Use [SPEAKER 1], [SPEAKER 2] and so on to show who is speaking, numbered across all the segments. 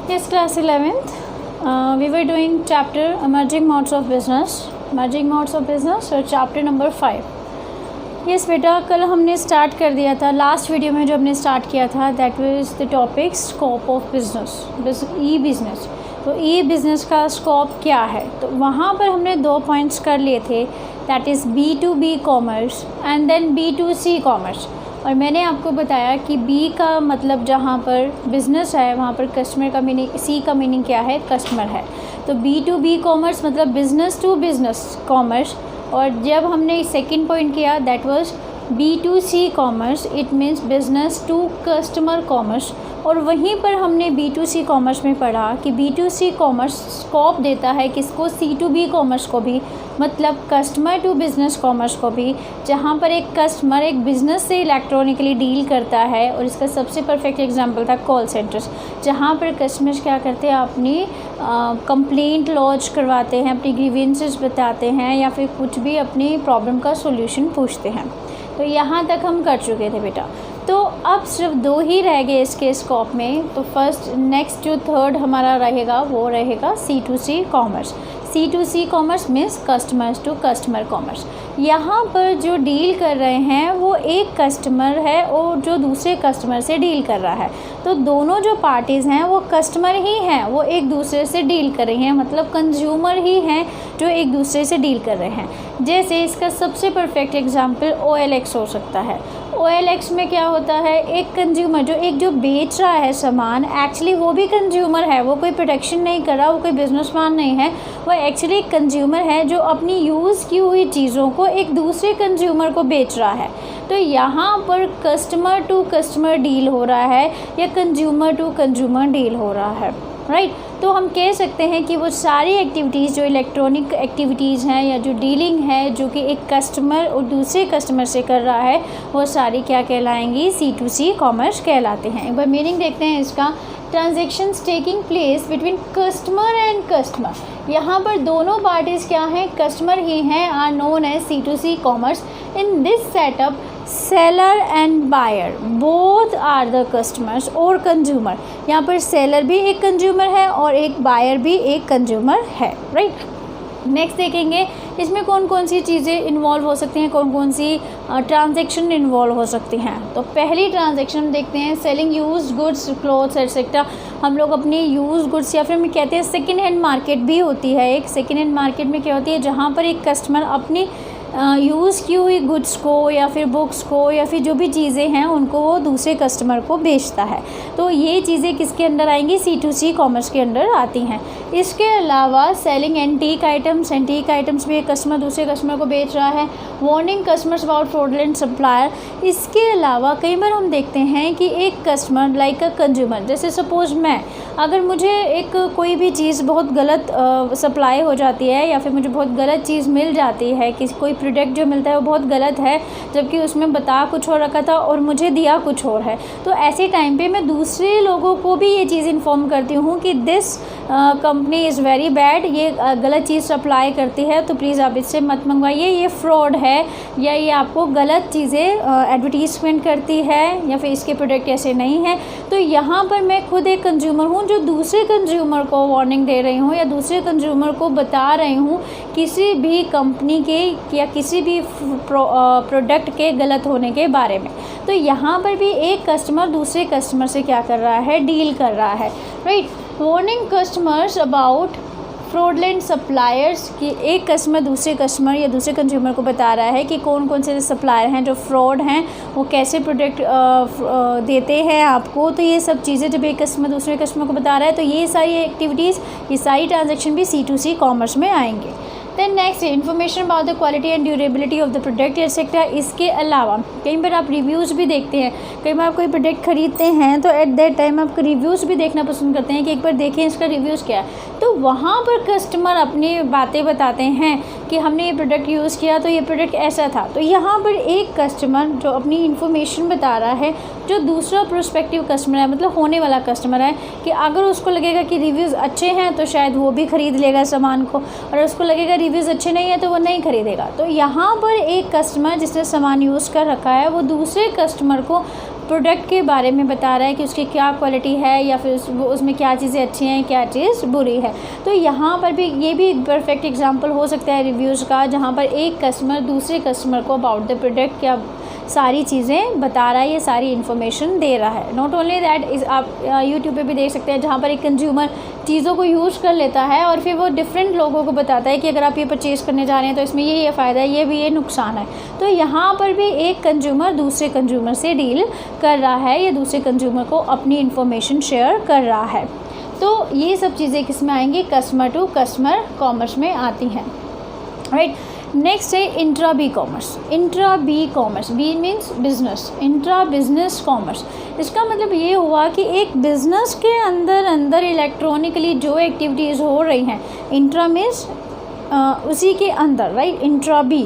[SPEAKER 1] Yes, class 11th. We were doing chapter emerging modes of business और chapter number 5. Yes बेटा, कल हमने start कर दिया था लास्ट वीडियो में जो हमने स्टार्ट किया था, that was the topic scope of business, E business. तो ई बिज़नेस का स्कोप क्या है, तो वहाँ पर हमने 2 पॉइंट्स कर लिए थे, that is B2B commerce and then B2C commerce. और मैंने आपको बताया कि बी का मतलब जहाँ पर बिज़नेस है वहाँ पर कस्टमर का मीनिंग, सी का मीनिंग क्या है, कस्टमर है। तो B2B कॉमर्स मतलब बिज़नेस टू बिज़नेस कॉमर्स। और जब हमने सेकंड पॉइंट किया, that was B2C commerce, it means business to customer commerce. और वहीं पर हमने B2C कॉमर्स में पढ़ा कि B2C कॉमर्स स्कोप देता है किसको, C2B कॉमर्स को भी, मतलब कस्टमर टू बिज़नेस कॉमर्स को भी, जहाँ पर एक कस्टमर एक बिज़नेस से इलेक्ट्रॉनिकली डील करता है। और इसका सबसे परफेक्ट एग्जांपल था कॉल सेंटर्स, जहाँ पर कस्टमर्स क्या करते हैं, अपनी कंप्लेंट लॉन्च करवाते हैं, अपनी ग्रीवेंसेस बताते हैं या फिर कुछ भी अपनी प्रॉब्लम का सोल्यूशन पूछते हैं। तो यहाँ तक हम कर चुके थे बेटा। तो अब सिर्फ 2 ही रह गए इसके स्कोप में। तो फर्स्ट, नेक्स्ट जो थर्ड हमारा रहेगा वो रहेगा C2C commerce. C2C commerce means customers to customer commerce. यहाँ पर जो डील कर रहे हैं वो एक कस्टमर है और जो दूसरे कस्टमर से डील कर रहा है। तो दोनों जो पार्टीज़ हैं वो कस्टमर ही हैं, वो एक दूसरे से डील कर रही हैं, मतलब कंज्यूमर ही हैं जो एक दूसरे से डील कर रहे हैं। जैसे इसका सबसे परफेक्ट एग्जांपल OLX हो सकता है। OLX में क्या होता है, एक कंज्यूमर जो बेच रहा है सामान, एक्चुअली वो भी कंज्यूमर है, वो कोई प्रोडक्शन नहीं कर रहा, वो कोई बिजनेसमैन नहीं है, वो एक्चुअली एक कंज्यूमर है जो अपनी यूज़ की हुई चीज़ों को एक दूसरे कंज्यूमर को बेच रहा है। तो यहाँ पर कस्टमर टू कस्टमर डील हो रहा है या कंज्यूमर टू कंज्यूमर डील हो रहा है, राइट। तो हम कह सकते हैं कि वो सारी एक्टिविटीज़ जो इलेक्ट्रॉनिक एक्टिविटीज़ हैं या जो डीलिंग है जो कि एक कस्टमर और दूसरे कस्टमर से कर रहा है, वो सारी क्या कहलाएंगी, C2C कॉमर्स कहलाते हैं। एक बार मीनिंग देखते हैं इसका। Transactions taking place between customer and customer. यहाँ पर दोनों पार्टीज़ क्या हैं, कस्टमर ही हैं, are known as C2C commerce. In this setup seller and buyer both are the customers और कंज्यूमर। यहाँ पर सेलर भी एक कंज्यूमर है और एक बायर भी एक कंज्यूमर है, राइट। नेक्स्ट देखेंगे इसमें कौन कौन सी चीज़ें इन्वॉल्व हो सकती हैं, कौन कौन सी ट्रांजैक्शन इन्वॉल्व हो सकती हैं। तो पहली ट्रांजैक्शन देखते हैं, selling used goods, clothes etcetera. हम लोग अपनी यूज्ड गुड्स या फिर हम कहते हैं सेकेंड हैंड मार्केट भी होती है। एक सेकेंड हैंड मार्केट में क्या होती है, जहाँ पर एक कस्टमर अपनी यूज़ की हुई गुड्स को या फिर बुक्स को या फिर जो भी चीज़ें हैं उनको वो दूसरे कस्टमर को बेचता है। तो ये चीज़ें किसके अंडर आएंगी, C2C कॉमर्स के अंडर आती हैं। इसके अलावा सेलिंग एंटीक आइटम्स भी एक कस्टमर दूसरे कस्टमर को बेच रहा है। Warning customers about fraudulent supplier. इसके अलावा कई बार हम देखते हैं कि एक कस्टमर लाइक अ कंज्यूमर, जैसे सपोज़ मैं, अगर मुझे एक कोई भी चीज़ बहुत गलत सप्लाई हो जाती है या फिर मुझे बहुत गलत चीज़ मिल जाती है, कि कोई प्रोडक्ट जो मिलता है वो बहुत गलत है जबकि उसमें बता कुछ और रखा था और मुझे दिया कुछ और है, तो ऐसे टाइम पे मैं दूसरे लोगों को भी ये चीज़ इन्फॉर्म करती हूँ कि this company is very bad, ये गलत चीज़ सप्लाई करती है, तो प्लीज़ आप इससे मत मंगवाइए, ये फ्रॉड है या ये आपको गलत चीज़ें एडवर्टीज़मेंट करती है या फिर इसके प्रोडक्ट ऐसे नहीं हैं। तो यहाँ पर मैं खुद एक कंज्यूमर हूँ जो दूसरे कंज्यूमर को वार्निंग दे रही हूँ या दूसरे कंज्यूमर को बता रही हूँ किसी भी कंपनी के या किसी भी प्रोडक्ट के गलत होने के बारे में। तो यहाँ पर भी एक कस्टमर दूसरे कस्टमर से क्या कर रहा है, डील कर रहा है, right. Warning customers about fraudulent suppliers, कि एक कस्टमर दूसरे कस्टमर या दूसरे कंज्यूमर को बता रहा है कि कौन कौन से सप्लायर हैं जो फ्रॉड हैं, वो कैसे प्रोडक्ट देते हैं आपको। तो ये सब चीज़ें जब एक कस्टमर दूसरे कस्टमर को बता रहा है, तो ये सारी एक्टिविटीज़, ये सारी ट्रांजैक्शन भी C2C कॉमर्स में आएंगे। देन नेक्स्ट है information about the quality and durability of the product etcetera. इसके अलावा कई बार आप रिव्यूज़ भी देखते हैं, कई बार आप कोई प्रोडक्ट खरीदते हैं तो एट दैट टाइम आप रिव्यूज़ भी देखना पसंद करते हैं कि एक बार देखें इसका रिव्यूज़ क्या है। तो वहाँ पर कस्टमर अपनी बातें बताते हैं कि हमने ये प्रोडक्ट यूज़ किया तो ये प्रोडक्ट ऐसा था। तो यहाँ पर एक कस्टमर जो अपनी इन्फॉर्मेशन बता रहा है, जो दूसरा प्रोस्पेक्टिव कस्टमर है, मतलब होने वाला कस्टमर है, कि अगर उसको लगेगा कि रिव्यूज़ अच्छे हैं तो शायद वो भी ख़रीद लेगा सामान को, और उसको लगेगा रिव्यूज़ अच्छे नहीं है तो वो नहीं खरीदेगा। तो यहाँ पर एक कस्टमर जिसने सामान यूज़ कर रखा है वो दूसरे कस्टमर को प्रोडक्ट के बारे में बता रहा है कि उसकी क्या क्वालिटी है या फिर उसमें क्या चीज़ें अच्छी हैं, क्या चीज़ बुरी है। तो यहाँ पर भी ये भी एक परफेक्ट एग्जांपल हो सकता है रिव्यूज़ का, जहाँ पर एक कस्टमर दूसरे कस्टमर को अबाउट द प्रोडक्ट क्या सारी चीज़ें बता रहा है, ये सारी इन्फॉर्मेशन दे रहा है। नॉट ओनली दैट इज़ आप यूट्यूब पे भी देख सकते हैं जहाँ पर एक कंज्यूमर चीज़ों को यूज़ कर लेता है और फिर वो डिफरेंट लोगों को बताता है कि अगर आप ये परचेज़ करने जा रहे हैं तो इसमें ये फ़ायदा है, ये भी ये नुकसान है। तो यहाँ पर भी एक कंज्यूमर दूसरे कंज्यूमर से डील कर रहा है या दूसरे कंज्यूमर को अपनी इन्फॉर्मेशन शेयर कर रहा है। तो ये सब चीज़ें किस में आएंगी, कस्टमर टू कस्टमर कॉमर्स में आती हैं, राइट। नेक्स्ट है intra B commerce. Intra B commerce, B means business, intra business commerce. इसका मतलब ये हुआ कि एक बिज़नेस के अंदर इलेक्ट्रॉनिकली जो एक्टिविटीज़ हो रही हैं, इंट्रा मीन्स उसी के अंदर, right, intra B,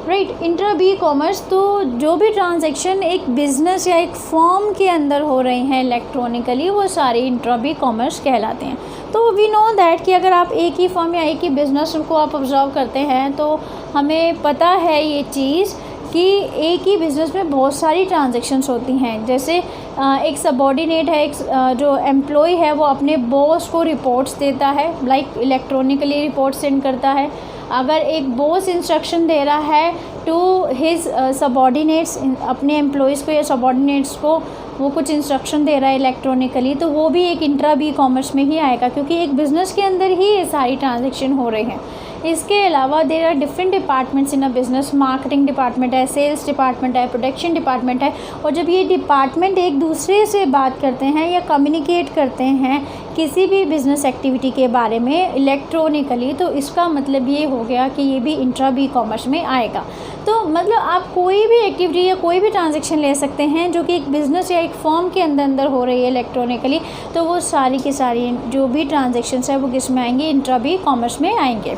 [SPEAKER 1] right, intra B commerce. तो जो भी ट्रांजैक्शन एक बिज़नेस या एक फॉर्म के अंदर हो रहे हैं इलेक्ट्रॉनिकली, वो सारे इंट्रा बी कॉमर्स कहलाते हैं। तो वी नो दैट कि अगर आप एक ही फॉर्म या एक ही बिज़नेस को आप ऑब्जर्व करते हैं तो हमें पता है ये चीज़ कि एक ही बिज़नेस में बहुत सारी ट्रांजैक्शंस होती हैं। जैसे एक सबऑर्डिनेट है, एक जो एम्प्लॉय है वो अपने बॉस को रिपोर्ट्स देता है, लाइक इलेक्ट्रॉनिकली रिपोर्ट सेंड करता है। अगर एक बॉस इंस्ट्रक्शन दे रहा है टू हिज सबऑर्डिनेट्स, अपने एम्प्लॉयज़ को या सबऑर्डिनेट्स को वो कुछ इंस्ट्रक्शन दे रहा है इलेक्ट्रॉनिकली, तो वो भी एक इंट्रा बी कॉमर्स में ही आएगा, क्योंकि एक बिज़नेस के अंदर ही ये सारी ट्रांजैक्शन हो रही हैं। इसके अलावा there are different departments in a business. Marketing department है, सेल्स डिपार्टमेंट है, प्रोडक्शन डिपार्टमेंट है। और जब ये डिपार्टमेंट एक दूसरे से बात करते हैं या कम्युनिकेट करते हैं किसी भी बिज़नेस एक्टिविटी के बारे में इलेक्ट्रॉनिकली, तो इसका मतलब ये हो गया कि ये भी इंट्रा बी कॉमर्स में आएगा। तो मतलब आप कोई भी एक्टिविटी या कोई भी ट्रांजैक्शन ले सकते हैं जो कि एक बिज़नेस या एक फॉर्म के अंदर हो रही है इलेक्ट्रॉनिकली, तो वो सारी की सारी जो भी ट्रांजैक्शंस है वो किस में आएंगे, इंट्रा बी कॉमर्स में आएंगे,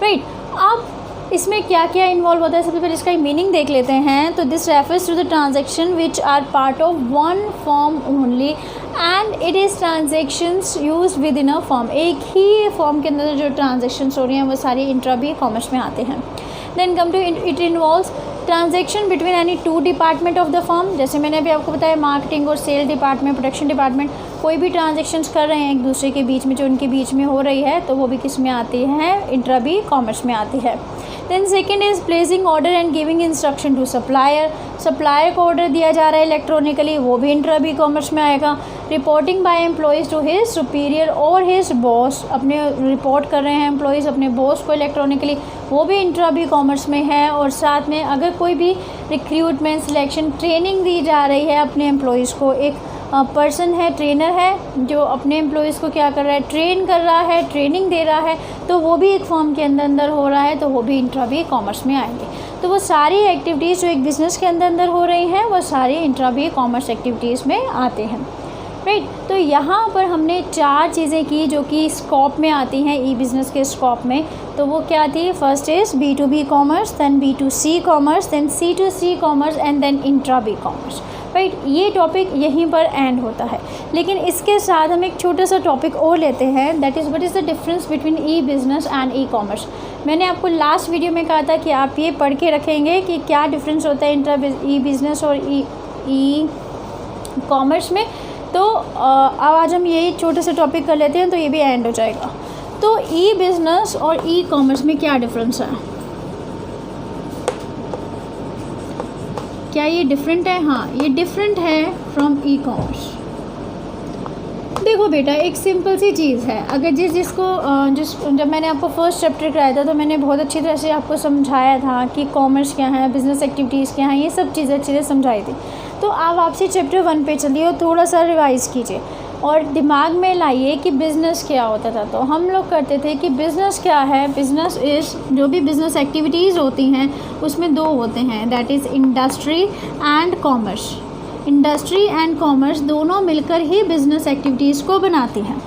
[SPEAKER 1] राइट। अब इसमें क्या क्या इन्वॉल्व होता है, सबसे पहले इसका मीनिंग देख लेते हैं। तो this refers to the transaction which are part of one form only and it is transactions used within a form. एक ही फॉर्म के अंदर जो ट्रांजैक्शंस हो रही हैं वो सारी इंट्रा बी कॉमर्स में आते हैं। Then come to it involves transaction between any two department of the firm. जैसे मैंने अभी आपको बताया मार्केटिंग और सेल डिपार्टमेंट, प्रोडक्शन डिपार्टमेंट, कोई भी ट्रांजैक्शंस कर रहे हैं एक दूसरे के बीच में, जो उनके बीच में हो रही है, तो वो भी किस में आती है, इंट्रा बी कॉमर्स में आती है। Then second is placing order and giving instruction to supplier. Supplier को ऑर्डर दिया जा रहा है इलेक्ट्रॉनिकली, वो भी इंट्रा बी कॉमर्स में आएगा। Reporting by employees to his superior और हिज बॉस, अपने रिपोर्ट कर रहे हैं एम्प्लॉयज़ अपने बॉस को इलेक्ट्रॉनिकली, वो भी इंट्रा बी कॉमर्स में है। और साथ में अगर कोई भी रिक्रूटमेंट, सिलेक्शन, ट्रेनिंग दी जा रही है अपने एम्प्लॉयज़ को, एक पर्सन है, ट्रेनर है, जो अपने एम्प्लॉयज़ को क्या कर रहा है, ट्रेन कर रहा है, ट्रेनिंग दे रहा है, तो वो भी एक फॉर्म के अंदर हो रहा है, तो वो भी इंट्रा बी कॉमर्स में आएंगे। तो वो सारी एक्टिविटीज़ जो एक बिज़नेस के अंदर हो रही हैं वो सारी इंट्रा बी कॉमर्स एक्टिविटीज़ में आते हैं, राइट। तो यहाँ पर हमने चार चीज़ें की जो कि स्कोप में आती हैं ई बिज़नेस के स्कोप में। तो वो क्या थी, first is B2B commerce, then B2C commerce, then C2C commerce and then intra B commerce, right. ये टॉपिक यहीं पर एंड होता है। लेकिन इसके साथ हम एक छोटा सा टॉपिक और लेते हैं, that is what is the difference between E business and e commerce. मैंने आपको लास्ट वीडियो में कहा था कि आप ये पढ़ के रखेंगे कि क्या डिफरेंस होता है इंट्रा ई बिज़नेस और ई कॉमर्स में। तो अब आज हम यही छोटे से टॉपिक कर लेते हैं, तो ये भी एंड हो जाएगा। तो ई बिज़नेस और ई कॉमर्स में क्या डिफरेंस है, क्या ये डिफरेंट है? हाँ, ये डिफरेंट है फ्रॉम ई कॉमर्स। देखो बेटा, एक सिंपल सी चीज़ है, अगर जब मैंने आपको फर्स्ट चैप्टर कराया था तो मैंने बहुत अच्छी तरह से आपको समझाया था कि कॉमर्स क्या है, बिज़नेस एक्टिविटीज़ क्या हैं, ये सब चीज़ें अच्छी से समझाई थी। तो आप वापसी चैप्टर 1 पे चलिए और थोड़ा सा रिवाइज़ कीजिए और दिमाग में लाइए कि बिज़नेस क्या होता था। तो हम लोग करते थे कि बिज़नेस क्या है, बिज़नेस इज़ जो भी बिज़नेस एक्टिविटीज़ होती हैं उसमें दो होते हैं, that is industry and commerce. Industry and commerce दोनों मिलकर ही बिज़नेस एक्टिविटीज़ को बनाती हैं।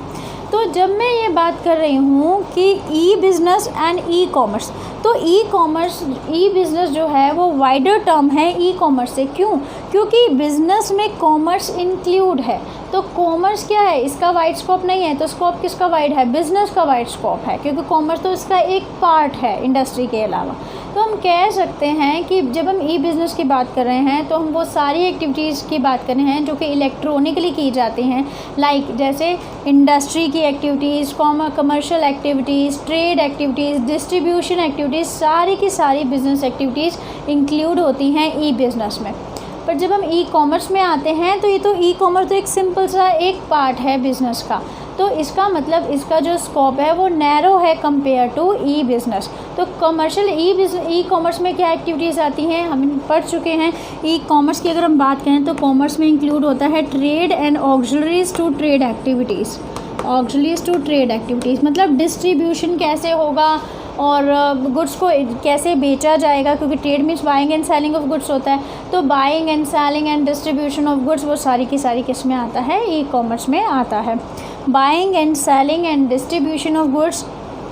[SPEAKER 1] तो जब मैं ये बात कर रही हूँ कि ई बिज़नेस एंड ई कॉमर्स, तो ई बिज़नेस जो है वो वाइडर टर्म है ई कॉमर्स से। क्यों? क्योंकि बिज़नेस में कॉमर्स इंक्लूड है। तो कॉमर्स क्या है, इसका वाइड स्कोप नहीं है, तो स्कोप किसका वाइड है, बिजनेस का वाइड स्कोप है, क्योंकि कॉमर्स तो इसका एक पार्ट है इंडस्ट्री के अलावा। तो हम कह सकते हैं कि जब हम ई बिज़नेस की बात कर रहे हैं तो हम वो सारी एक्टिविटीज़ की बात कर रहे हैं जो कि इलेक्ट्रॉनिकली की जाती हैं, लाइक जैसे इंडस्ट्री की activities, commercial activities, trade activities, distribution activities, सारी की सारी बिज़नेस एक्टिविटीज़ इंक्लूड होती हैं ई बिज़नेस में। पर जब हम ई कॉमर्स में आते हैं तो ये तो ई कॉमर्स तो एक सिंपल सा एक पार्ट है बिज़नेस का, तो इसका मतलब इसका जो स्कोप है वो नैरो है कंपेयर टू ई बिज़नेस। तो कमर्शियल ई कॉमर्स में क्या एक्टिविटीज़ आती हैं हम पढ़ चुके हैं। ई कॉमर्स की अगर हम बात करें तो कॉमर्स में इंक्लूड होता है trade and auxiliaries to trade activities. Auxiliaries to trade activities मतलब डिस्ट्रीब्यूशन कैसे होगा और गुड्स को कैसे बेचा जाएगा, क्योंकि trade means buying and selling of goods होता है, तो buying and selling and distribution of goods वो सारी की सारी किस में आता है, ई कॉमर्स में आता है। Buying and selling and distribution of goods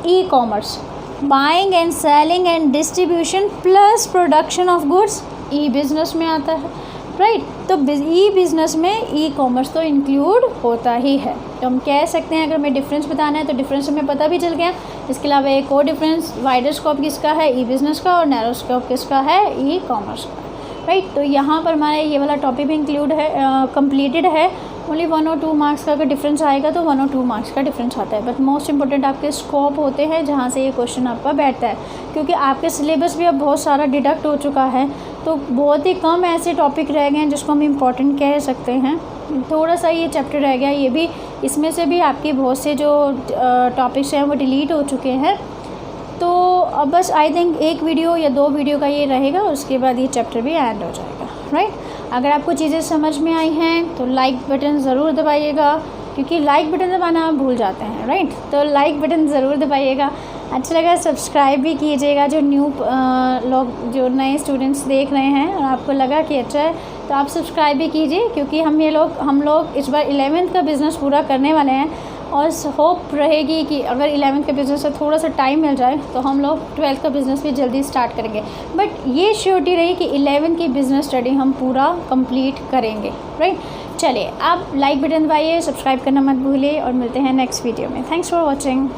[SPEAKER 1] e commerce, buying and selling and distribution plus production of goods E business में आता है, राइट। तो ई बिज़नेस में ई कॉमर्स तो इंक्लूड होता ही है। तो हम कह सकते हैं, अगर हमें डिफरेंस बताना है तो डिफरेंस हमें पता भी चल गया। इसके अलावा एक और डिफरेंस, वाइडर स्कोप किसका है, ई बिज़नेस का, और नैरो स्कोप किसका है, ई कॉमर्स का, राइट। तो यहाँ पर हमारा ये वाला टॉपिक भी इंक्लूड है, कंप्लीटेड है। ओनली 1 और 2 मार्क्स का अगर डिफरेंस आएगा तो 1 और 2 मार्क्स का डिफरेंस आता है, बट मोस्ट इंपॉर्टेंट आपके स्कोप होते हैं जहाँ से ये क्वेश्चन आपका बैठता है, क्योंकि आपके सिलेबस भी अब बहुत सारा डिडक्ट हो चुका है, तो बहुत ही कम ऐसे टॉपिक रह गए हैं जिसको हम इम्पॉर्टेंट कह सकते हैं। थोड़ा सा ये चैप्टर रह गया, ये भी इसमें से भी आपके बहुत से जो टॉपिक्स हैं वो डिलीट हो चुके हैं। तो अब बस आई थिंक 1 वीडियो या 2 वीडियो का ये रहेगा, उसके बाद ये चैप्टर भी एंड हो जाएगा, राइट। अगर आपको चीज़ें समझ में आई हैं तो लाइक बटन ज़रूर दबाइएगा, क्योंकि लाइक बटन दबाना आप भूल जाते हैं, राइट। तो लाइक बटन ज़रूर दबाइएगा। अच्छा लगा सब्सक्राइब भी कीजिएगा, जो लोग जो नए स्टूडेंट्स देख रहे हैं और आपको लगा कि अच्छा है तो आप सब्सक्राइब भी कीजिए, क्योंकि हम लोग इस बार 11th का बिज़नेस पूरा करने वाले हैं, और होप रहेगी कि अगर 11th के बिज़नेस से थोड़ा सा टाइम मिल जाए तो हम लोग 12th का बिज़नेस भी जल्दी स्टार्ट करेंगे। बट ये श्योरिटी रही कि 11th की बिज़नेस स्टडी हम पूरा कंप्लीट करेंगे, राइट। चलिए आप लाइक बटन दबाइए, सब्सक्राइब करना मत भूलिए, और मिलते हैं नेक्स्ट वीडियो में। Thanks for watching.